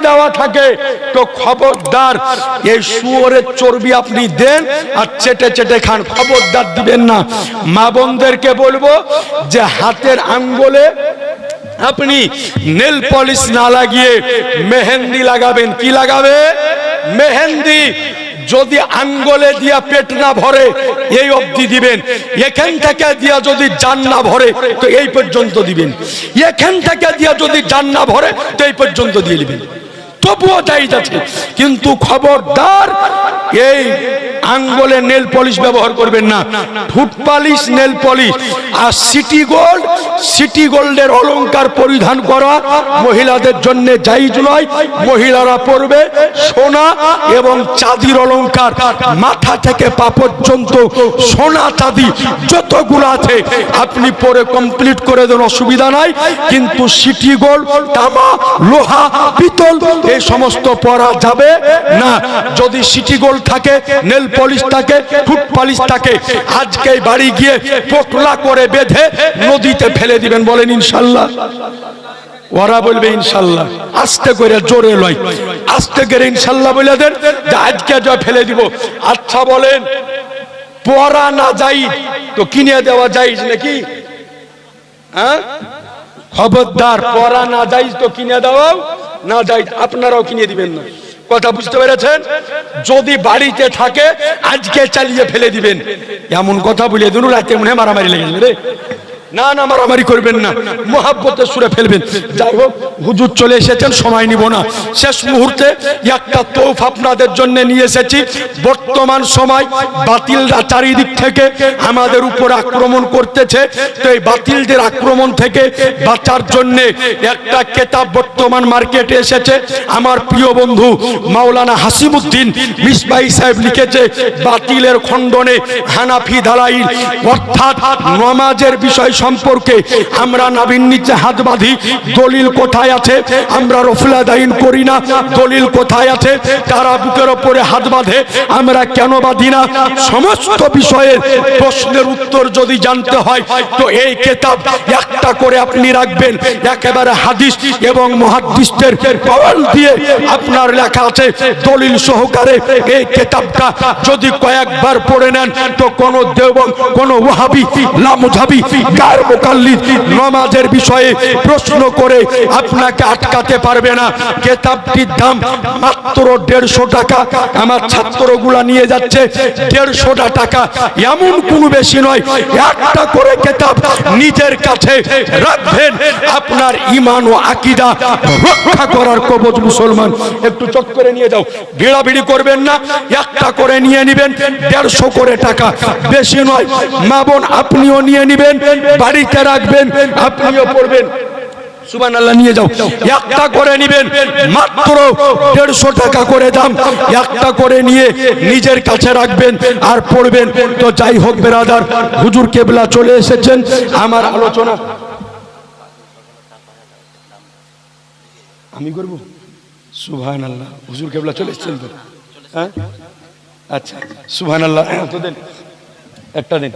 দেওয়া থাকে তো খবরদার এই শুয়োরের চর্বি আপনি দেন আর চেটে চেটে খান, খবরদার দিবেন না। মা বোনদেরকে বলবো যে হাতের আঙ্গুলে আপনি নেল পলিশ না লাগিয়ে মেহেন্দি লাগাবেন। কি লাগাবে? মেহেন্দি। যদি আঙ্গুলে দিয়া পেট না ভরে এই অবধি দিবেন, এখান থেকে দিয়া যদি জান না ভরে তো এই পর্যন্ত দিবেন, এখান থেকে দিয়া যদি জান না ভরে তো এই পর্যন্ত দিয়ে দিবেন, তবুও জায়েজ আছে। কিন্তু খবরদার এই আঙ্গুলে নেল পলিশ ব্যবহার করবেন না। ফুট পলিশ, নেল পলিশ আর সিটি গোল্ডের অলংকার পরিধান করা মহিলাদের জন্য জায়েজ নয়। মহিলারা পরবে সোনা এবং চাঁদির অলংকার, মাথা থেকে পা পর্যন্ত সোনা চাঁদি যতগুলো আছে আপনি পরে কমপ্লিট করে দেন, অসুবিধা নাই। কিন্তু সিটি গোল্ড, তামা, লোহা, পিতল এই সমস্ত পরা যাবে না। যদি সিটি গোল্ড থাকে, নেল পলিশ থাকে, ফুট পলিশ থাকে, আজকে বাড়ি গিয়ে পোটলা করে বেঁধে নদীতে ফেলে দিবেন। বলেন ইনশাল্লাহ? ওরা বলবে ইনশাল্লাহ। আস্তে করে, জোরে লয়, আস্তে করে ইনশাল্লাহ বলে দেন যে আজকে যা ফেলে দিব। আচ্ছা বলেন, পরা না যাই তো কিনে দেওয়া যায় নাকি? হ্যাঁ, খবরদার, পরা না যাই তো কিনে দেওয়াও না যাই, আপনারাও কিনে দিবেন না। কথা বুঝতে পেরেছেন? যদি বাড়িতে থাকে আজকে চালিয়ে ফেলে দিবেন, এমন কথা বলে দিন রাতে মনে মারামারি লেগে যাবে রে। না না, মারামারি করবেন না, মোহাব্বতের সুরে ফেলবেন। যাই হোক, হুজুর চলে এসেছেন, সময় নিব না। শেষ মুহূর্তে একটা তোফ আপনাদের জন্য নিয়ে এসেছি। বর্তমান সময় বাতিলরা চারিদিক থেকে আমাদের উপর আক্রমণ করতেছে, তো এই বাতিলদের আক্রমণ থেকে বাঁচার জন্য একটা কিতাব বর্তমান মার্কেটে এসেছে। আমার প্রিয় বন্ধু মাওলানা হাসিমউদ্দিন মিসবাই সাহেব লিখেছে বাতিলের খণ্ডনে হানাফি দালাইল, অর্থাৎ নামাজের বিষয় সম্পর্কে আমরা নাবির নিচে হাত বাঁধি, দলিল কোথায় আছে? আমরা রফলা দাইন করি না, দলিল কোথায় আছে? তারা বুকের ওপরে হাত বাঁধে, আমরা কেন বাঁধি না? সমস্ত বিষয়ের প্রশ্নের উত্তর যদি জানতে হয় তো এই কিতাব একটা করে আপনি রাখবেন। একেবারে হাদিস এবং মুহাদ্দিসদের কওয়াল দিয়ে আপনার লেখা আছে দলিল সহকারে। এই কিতাবটা যদি কয়েকবার পড়ে নেন তো কোন দেওবন্দ, কোন ওয়াহাবি, লামুজাবি, গায়ের মুকাল্লিদ নামাজের বিষয়ে প্রশ্ন করে আপনাকে আটকাতে পারবে না। কিতাবটির দাম মাত্র 150 টাকা। আমার ছাত্রগুলা নিয়ে যাচ্ছে 150 টাকা, এমন কোনো বেশি নয়। একটা করে কিতাব নিজের কাছে রাখবেন, আপনার ঈমান ও আকীদা রক্ষা করার কবজ। মুসলমান, একটু চট করে নিয়ে যাও, ভিড়াভিড়ি করবেন না, একটা করে নিয়ে নেবেন। 150 করে টাকা, বেশি নয়। মা বোন, আপনিও নিয়ে নেবেন, বাড়িতে রাখবেন, আপনিও পড়বেন। সুবহানাল্লাহ, নিয়ে যাও, একটা করে নেবেন, মাত্র 150 টাকা করে দাম। একটা করে নিয়ে নিজের কাছে রাখবেন আর পড়বেন। তো যাই হোক বেরাদার, হুজুর কেবলা চলে এসেছেন। আমার আলোচনা আমি করব। সুবহানাল্লাহ, হুজুর কেবলা চলে এসেছেন তো? হ্যাঁ, আচ্ছা, সুবহানাল্লাহ। তো দেন, একটা দিন,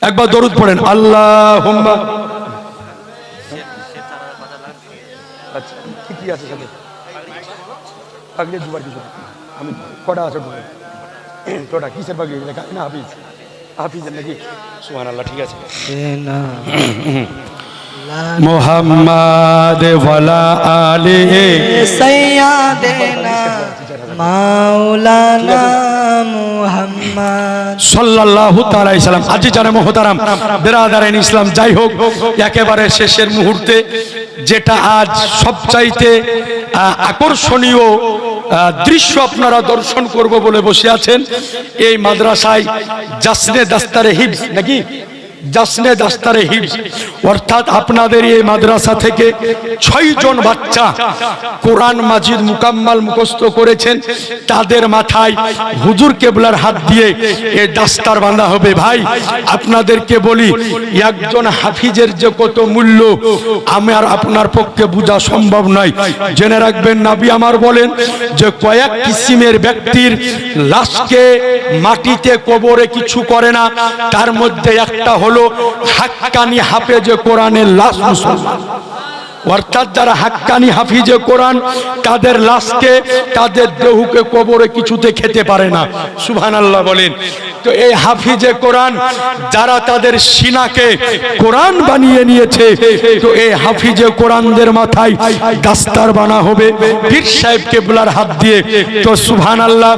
একবার দরুদ পড়েন, আল্লাহুম্মা। আচ্ছা, কি আছে সাথে? পাগড়ি দুবার কিছু আমি কটা আছে? তোটা কিসের পাগড়ি? না হাফিজ, হাফিজের নাকি? সুবহানাল্লাহ, ঠিক আছে। মুহাম্মাদ ওয়ালা আলিহি সাইয়্যিদানা মাওলানা মুহাম্মদ সাল্লাল্লাহু তাআলা আলাইহি সাল্লাম। আজি জানে মুহতারাম বিরাদারান ইসলাম, যাই হোক একেবারে শেষের মুহূর্তে যেটা আজ সবচাইতে আকর্ষণীয় দৃশ্য আপনারা দর্শন করব বলে বসে আছেন। এই মাদ্রাসায় জাসনে দাস্তারে হিফজ নাকি? জাসনে দাস্তারে হিফজ, অর্থাৎ আপনাদের এই মাদ্রাসা থেকে 6 জন বাচ্চা কোরআন মাজিদ মুকাম্মাল মুখস্থ করেছেন। তাদের মাথায় হুজুর কেবলার হাত দিয়ে এই দাস্তার বাঁধা হবে। ভাই, আপনাদেরকে বলি, একজন হাফিজের যে কত মূল্য আমার আপনার পক্ষে বোঝা সম্ভব নয়। জেনে রাখবেন, নবী আমার বলেন যে কয়েক কিসিমের ব্যক্তির লাশকে মাটিতে কবরে কিছু করে না, তার মধ্যে একটা হলো হাক্কানি হাফেজে কোরআনের লাশ মুসলমান। অর্থাৎ যারা হাক্কানি হাফিজে কোরআন তাদের লাশকে তাদের দেহকে কবরে কিছুতে খেতে পারে না। সুবহানাল্লাহ বলেন। তো এই হাফিজে কোরআন যারা তাদের সিনাকে কোরআন বানিয়ে নিয়েছে, তো এই হাফিজে কোরআনদের মাথায় দাস্তার বানা হবে পীর সাহেব কেবলার হাত দিয়ে। তো সুবহানাল্লাহ,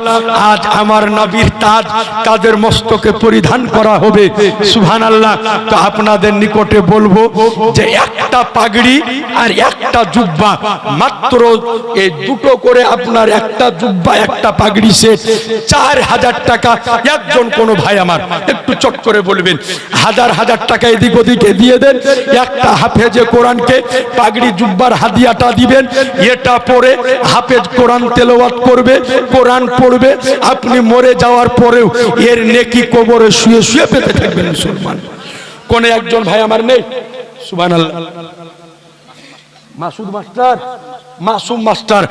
আজ আমার নবীর তাজ তাদের মস্তকে পরিধান করা হবে। সুবহানাল্লাহ। তো আপনাদের নিকটে বলবো যে একটা পাগড়ি আর একটা জুব্বা, মাত্র এই দুটো করে আপনার একটা জুব্বা একটা পাগড়ি সেট 4000 টাকা। একজন কোন ভাই আমার একটু চট করে বলবেন, হাজার হাজার টাকা এদিক ওদিকে দিয়ে দেন, একটা হাফেজে কোরআনকে পাগড়ি জুব্বার হাদিয়াটা দিবেন। এটা পরে হাফেজ কোরআন তেলাওয়াত করবে, কোরআন পড়বে, আপনি মরে যাওয়ার পরেও এর নেকি কবরে শুয়ে শুয়ে পেতে থাকবেন। মুসলমান কোন একজন ভাই আমার নেই? সুবহানাল্লাহ। মাসুদ মাস্টার, মাসুম মাস্টার,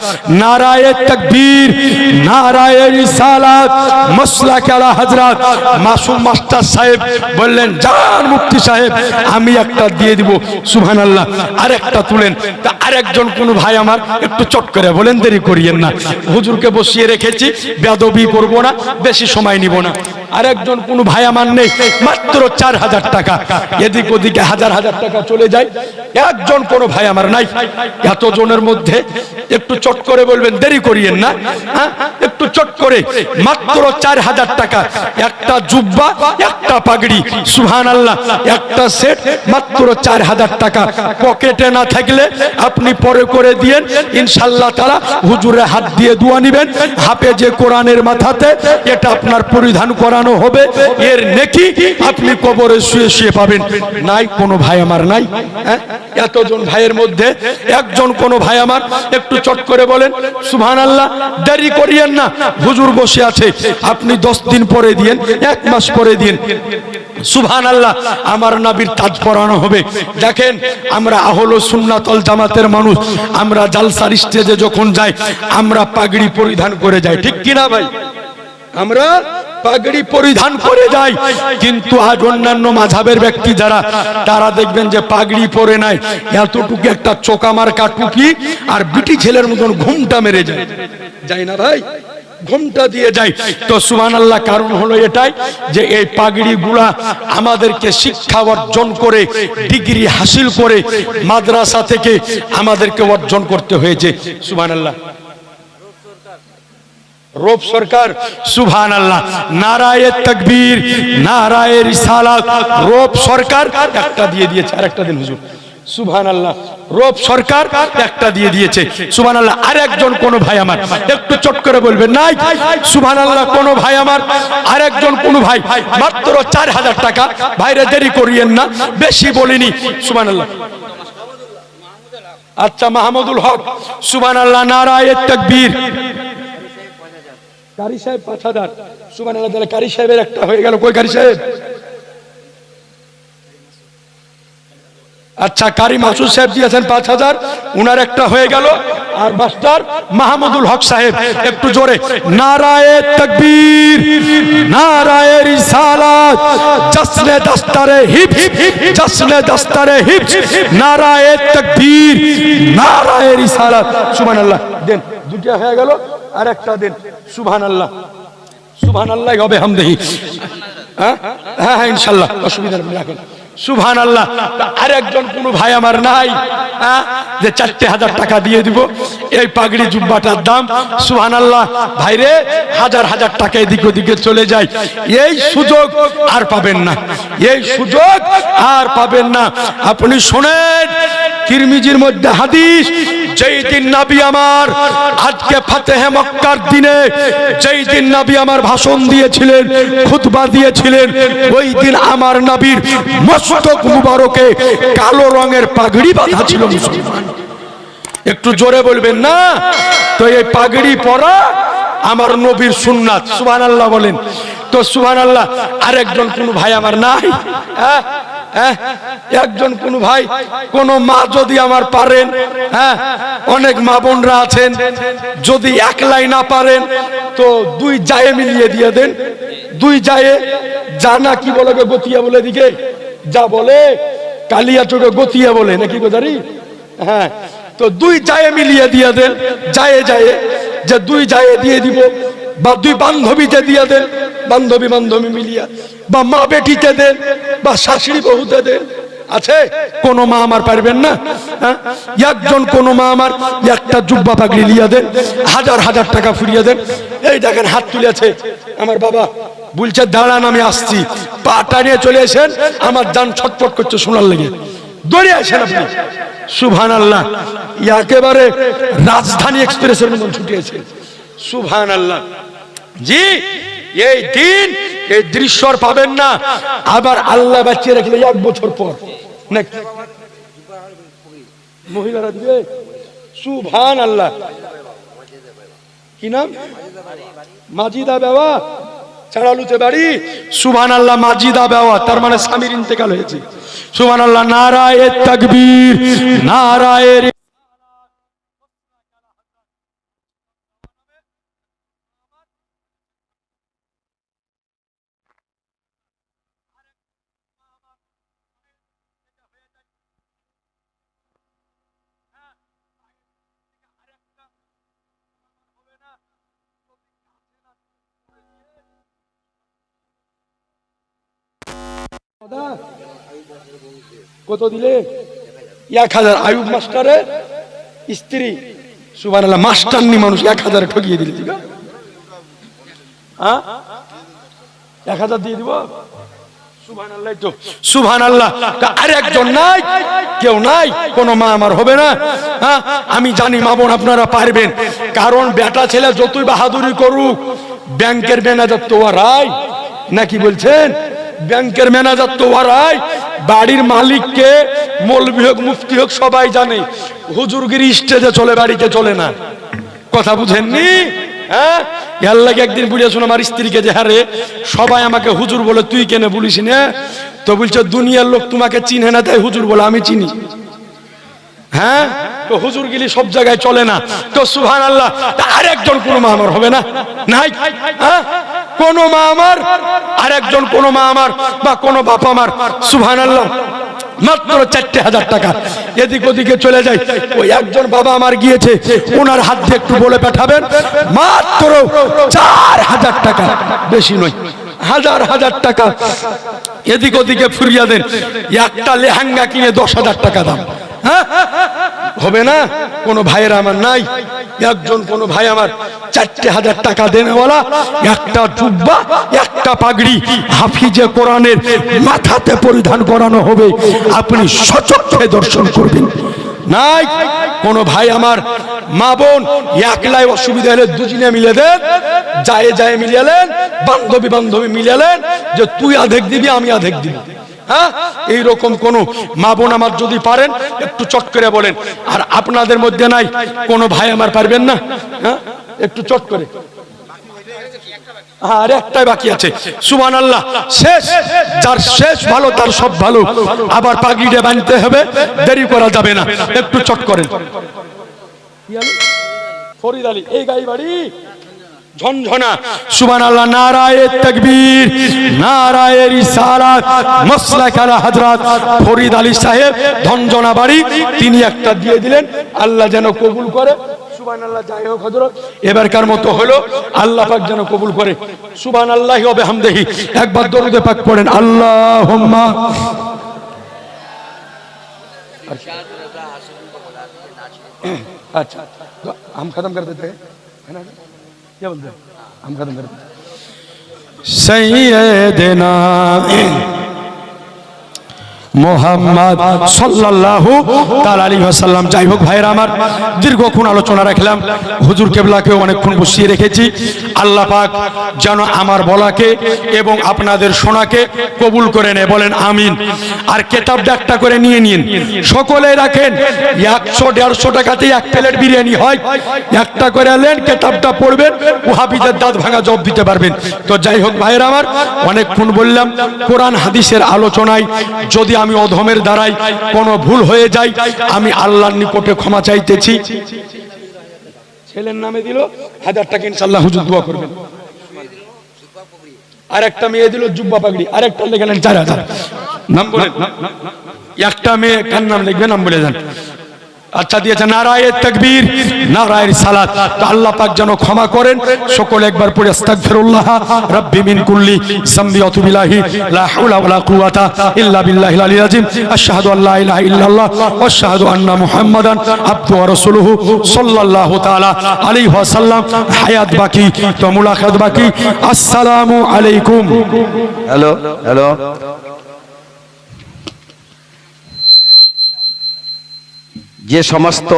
নারায়ে তাকবীর, নারায়ে রিসালাত, মাসলাক আলা হযরত। মাসুম মাস্টার সাহেব বললেন, জান মুফতি সাহেব আমি একটা দিয়ে দিব। সুবহানাল্লাহ। আরেকটা তুলেন। তা আরেকজন কোন ভাই আমার একটু চট করে বলেন, দেরি করিয়েন না, হুজুরকে বসিয়ে রেখেছি, বেয়াদবি করব না, বেশি সময় নিব না। আরেকজন কোন ভাই আমার নেই? মাত্র 4000 টাকা, এদিক ওদিকে হাজার হাজার টাকা চলে যায়। একজন কোন ভাই আমার নাই? এতজনের মধ্যে একটু চট করে বলবেন, দেরি করিয়েন না, হ্যাঁ একটু চট করে। মাত্র 4000 টাকা, একটা জুব্বা একটা পাগড়ি। সুবহানাল্লাহ। একটা সেট মাত্র 4000 টাকা। পকেটে না থাকলে আপনি পরে করে দিয়েন, ইনশাআল্লাহ তাআলা হুজুরে হাত দিয়ে দোয়া নেবেন, হাফেজে কোরআনের মাথাতে এটা আপনার পরিধান করানো হবে, এর নেকি আপনি কবরে শুয়ে শুয়ে পাবেন। নাই কোনো ভাই আমার নাই? হ্যাঁ এতজন ভাইয়ের মধ্যে একজন কোন ভাই আমার একটু চট করে বলেন সুবহানাল্লাহ। দেরি করিয়েন না, হুজুর বসে আছে, আপনি 10 দিন পরে দিয়েন, 1 মাস পরে দিন। সুবহানাল্লাহ। আমার নবীর তাজ পরানো হবে। দেখেন আমরা আহলে সুন্নাত ওয়াল জামাতের মানুষ, আমরা জালসার স্টেজে যখন যাই আমরা পাগড়ি পরিধান করে যাই, ঠিক কি না ভাই? আমরা পাগড়ি পরিধান করে যাই। কিন্তু আজ অন্যান্য মাযহাবের ব্যক্তি যারা, তারা দেখবেন যে পাগড়ি পরে নাই, এতটুকু একটা চোকামার্কা টুপি আর বিটি ছেলের মতন ঘুমটা মেরে যায়, যাই না ভাই? ঘুমটা দিয়ে যায়। তো সুবহানাল্লাহ, কারণ হলো এটাই যে এই পাগড়ি গুলা আমাদেরকে শিক্ষা অর্জন করে, ডিগ্রি হাসিল করে মাদ্রাসা থেকে আমাদেরকে অর্জন করতে হয়েছে। সুবহানাল্লাহ। রব সরকার, সুবহানাল্লাহ। নারায়ে তাকবীর, নারায়ে রিসালাত। রব সরকার একটা দিয়ে দিয়েছে, আরেকটা দিন হুজুর। সুবহানাল্লাহ। রব সরকার একটা দিয়ে দিয়েছে। সুবহানাল্লাহ। আরেকজন কোন ভাই আমার একটু চট করে বলবেন, নাই? সুবহানাল্লাহ। কোন ভাই আমার আরেকজন কোন ভাই? মাত্র 4000 টাকা। ভাইরে দেরি করিয়েন না, বেশি বলিনি। সুবহানাল্লাহ। আচ্ছা, মাহমুদুল হক। সুবহানাল্লাহ। নারায়ে তাকবীর। কারি সাহেব 5000। সুবহানাল্লাহ। তাহলে কারি সাহেবের একটা হয়ে গেল। কই কারি সাহেব? আচ্ছা, কারি মাসুদ সাহেব দিয়েছেন 5000, উনার একটা হয়ে গেল। আর মাস্টার মাহমুদুল হক সাহেব একটু জোরে নারায়ে তাকবীর, নারায়ে রিসালাত, জশ্নে দস্তারে হিফজ, জশ্নে দস্তারে হিফজ, নারায়ে তাকবীর, নারায়ে রিসালাত। সুবহানাল্লাহ। দেন, দুটো হয়ে গেল, আর একটা দেন। সুবহানাল্লাহ। সুবহানাল্লাহ হবে হামদিহি। হ্যাঁ হ্যাঁ ইনশাআল্লাহ, অসুবিধা নেই, রাখেন। সুবহানাল্লাহ। আরেকজন কোন ভাই আমার নাই যে 4000 টাকা দিয়ে দিব এই পাগড়ি জুব্বাটার দাম? সুবহানাল্লাহ। ভাইরে হাজার হাজার টাকা এদিক ওদিকে চলে যায়, এই সুযোগ আর পাবেন না, এই সুযোগ আর পাবেন না। আপনি শোনেন, তিরমিজির মধ্যে হাদিস, যেই দিন নবী আমার আজকে ফাতেহে মক্কার দিনে যেই দিন নবী আমার ভাষণ দিয়েছিলেন, খুতবা দিয়েছিলেন, ওই দিন আমার নবীর মস্তক মুবারকে কালো রঙের পাগড়ি বাঁধা ছিল। মুসলমান একটু জোরে বলবেন না? তো এই পাগড়ি পরা আমার নবীর সুন্নাত। সুবহানাল্লাহ বলেন তো। সুবহানাল্লাহ। আরেকজন কোন ভাই আমার নাই? একজন কোন ভাই, কোন মা যদি আমার পারেন, হ্যাঁ অনেক মা বোনরা আছেন, যদি একলাই না পারেন তো 2 জায়ে মিলিয়ে দিয়ে দেন। 2 জায়ে, জানা কি বলে গতিয়া বলে, দিকে যা বলে কালিয়া চোখে গতিয়া বলে নাকি গোদারি? হ্যাঁ, তো দুই জায়ে মিলিয়ে দিয়ে দেন, জায়ে জায়ে, যে দুই জায়ে দিয়ে দিব, বা দুই বান্ধবীতে দিয়ে দেন, বান্ধবী বান্ধবী মিলিয়ে, বা মা বেটিতে দেন, বা শাশুড়ি বহুতে দেন। আছে কোন মা আমার পারবেন না? হ্যাঁ, একজন কোন মা আমার একটা জুব্বা পাগড়ি লিয়ে দেন, হাজার হাজার টাকা ফুরিয়ে দেন। এই দেখেন হাত তুলেছে আমার বাবা, বলছে দাঁড়ান আমি আসছি, পাটা নিয়ে চলে এসেন, আমার জান ছটফট করছে শোনার লেগে, দৌড়ে আসেন আপনি। সুবহানাল্লাহ, একেবারে রাজধানী এক্সপ্রেসের মতন ছুটিয়েছে। সুবহানাল্লাহ। জি, এই দিন এই দৃশ্য আর পাবেন না। আবার আল্লাহ বাঁচিয়ে রাখলে 1 বছর পর নাকি মহিলারা দিবে। সুবহানাল্লাহ। কি নাম? মাজিদা বেওয়া, চাড়ালুতে বাড়ি। সুবহানাল্লাহ, মাজিদা বেওয়া, তার মানে স্বামীর ইন্তেকাল হয়েছে। সুবহানাল্লাহ, নারায়ে তাকবীর, নারায়ে। কত দিলে? 1000। আয়ুব মাস্টারের স্ত্রী। সুবহানাল্লাহ, মাস্টারনি মানুষ 1000 ঠকিয়ে দিলে। ঠিক আছে, হ্যাঁ 1000 দিয়ে দিব। সুবহানাল্লাহ। তো সুবহানাল্লাহ, আর একজন নাই, কেউ নাই, কোন মা আমার হবে না। হ্যাঁ, আমি জানি মা বোন আপনারা পারবেন, কারণ বেটা ছেলে যতই বাহাদুরি করুক, ব্যাংকের ম্যানেজার তো ওরাই, নাকি বলছেন? ব্যাংকের ম্যানেজার তো ওরাই, বাড়ির মালিককে মৌলভী হোক মুফতি হোক সবাই জানে, হুজুরগিরি স্টেজে চলে, বাড়িতে চলে না। কথা বুঝেননি? হ্যাঁ, এর লাগে একদিন বুঝেশুন আমার স্ত্রীকে, যে হ্যাঁ রে, সবাই আমাকে হুজুর বলে, তুই কেন বলিস না? তো বলছে দুনিয়ার লোক তোমাকে চিনে না, তাই হুজুর বলে, আমি চিনি। হ্যাঁ, তো হুজুর গিলি সব জায়গায় চলে না। তো সুবহানাল্লাহ, আরেকজন কোন মা আমার হবে না? নাই। হ্যাঁ, কোন মা আমার, আরেকজন কোন মা আমার বা কোন বাপ আমার। সুবহানাল্লাহ, মাত্র 4000 টাকা এদিক ওদিকে চলে যায়। ওই একজন বাবা আমার গিয়েছে, ওনার হাত দিয়ে একটু বলে পাঠাবেন, মাত্র 4000 টাকা, বেশি নয়, হাজার হাজার টাকা এদিক ওদিকে ফুরিয়ে দেন। একটা লেহেঙ্গা কিনে 10,000 টাকা দাম। হ্যাঁ, হবে না? কোন ভাইয়ের আমার নাই, একজন কোন ভাই আমার 4000 টাকা দেনেওয়ালা, একটা জুব্বা, একটা পাগড়ি হাফিজে কোরআনের মাথাতে পরিধান করানো হবে, আপনি সচক্ষে দর্শন করবেন। নাই কোন ভাই আমার। মা বোন একলাই অসুবিধা হলে দুজনে মিলে দেন, যায় যায় মিলিয়েলেন, বান্ধবী বান্ধবী মিলিয়েলেন, যে তুই আধেক দিবি আমি আধেক দিব। হ্যাঁ, এইরকম কোন মা বোন আমার যদি পারেন একটু চট করে বলেন। আর আপনাদের মধ্যে নাই কোন ভাই আমার পারবেন না? হ্যাঁ, একটু চট করে। আর একটাই বাকি আছে। সুবহানাল্লাহ, শেষ, যার শেষ ভালো তার সব ভালো। আবার পাগড়িটা বাঁধতে হবে, দেরি করা যাবে না, একটু চট করেন। ফরিদ আলী, এই গাই বাড়ি ঝনঝনা। সুবহানাল্লাহ, নারায়ে তাকবীর, নারায়ে রিসালাত, মাসলাক আলা হযরত ফরিদ আলী সাহেব, ঝনঝনা বাড়ি। তিনি একটা দিয়ে দিলেন, আল্লাহ যেন কবুল করে। সুবহানাল্লাহ, যাই হোক হযরত, এবারকার মতো হলো, আল্লাহ পাক যেন কবুল করে। সুবহানাল্লাহি ওয়া বিহামদিহি, একবার দরুদ পাক পড়েন, আল্লাহুম্মা। अच्छा, तो हम खत्म कर देते हैं, है ना? क्या बोलते हैं? हम खत्म कर देते हैं। सैयदना মোহাম্মদ সাল্লাল্লাহু তাআলা আলাইহি ওয়াসাল্লাম। যাই হোক ভাইরা আমার, দীর্ঘক্ষণ আলোচনা রাখলাম, হুজুর কেবলাকেও অনেকক্ষণ বসিয়ে রেখেছি। আল্লাহ পাক যেন আমার বলাকে এবং আপনাদের শোনাকে কবুল করে নেয়, বলেন আমিন। আর কেতাবটা একটা করে নিয়ে নিন, সকলে রাখেন। 100-150 টাকাতেই 1 প্লেট বিরিয়ানি হয়। একটা করে নেন, কেতাবটা পড়বেন, ওয়াহাবিদের দাঁত ভাঙা জব দিতে পারবেন। তো যাই হোক ভাইরা আমার, অনেকক্ষণ বললাম কোরআন হাদিসের আলোচনায়। যদি আমি অধমের দ্বারাই কোনো ভুল হয়ে যায়, আমি আল্লাহর নিকটে ক্ষমা চাইতেছি। ছেলের নামে দিল 1000 টাকা, ইনশাআল্লাহ হুজুর দোয়া করবেন। আর একটা মেয়ে দিল জুব্বা পাগড়ি, আর একটা লিখলেন 4000। নাম বলেন, একটা মেয়ে কার নাম লিখবে, নাম বলে যান। আচ্ছা দিয়েছে নারায়ে তাকবীর নারায়ে রিসালাত। তো আল্লাহ পাক যেন ক্ষমা করেন। সকলে একবার পড়ে আস্তাগফিরুল্লাহ রাব্বি মিন কুল্লি যামবি ওয়া তুবু ইলাইহি লা হাওলা ওয়া লা কুওয়াতা ইল্লা বিল্লাহিল আলিয়্যিল আযীম। আশহাদু আল্লা ইলাহা ইল্লাল্লাহ ওয়া আশহাদু আন্না মুহাম্মাদান আবদুহু ওয়া রাসূলুহু সাল্লাল্লাহু তাআলা আলাইহি ওয়া সাল্লাম। হায়াত বাকি তো মুলাকাত বাকি। আসসালামু আলাইকুম। হ্যালো হ্যালো, যে সমস্ত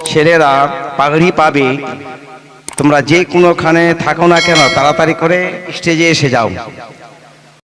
ছেলেরা পাগড়ি পাবে, তোমরা যে কোনোখানে থাকো না কেন তাড়াতাড়ি করে স্টেজে এসে যাও।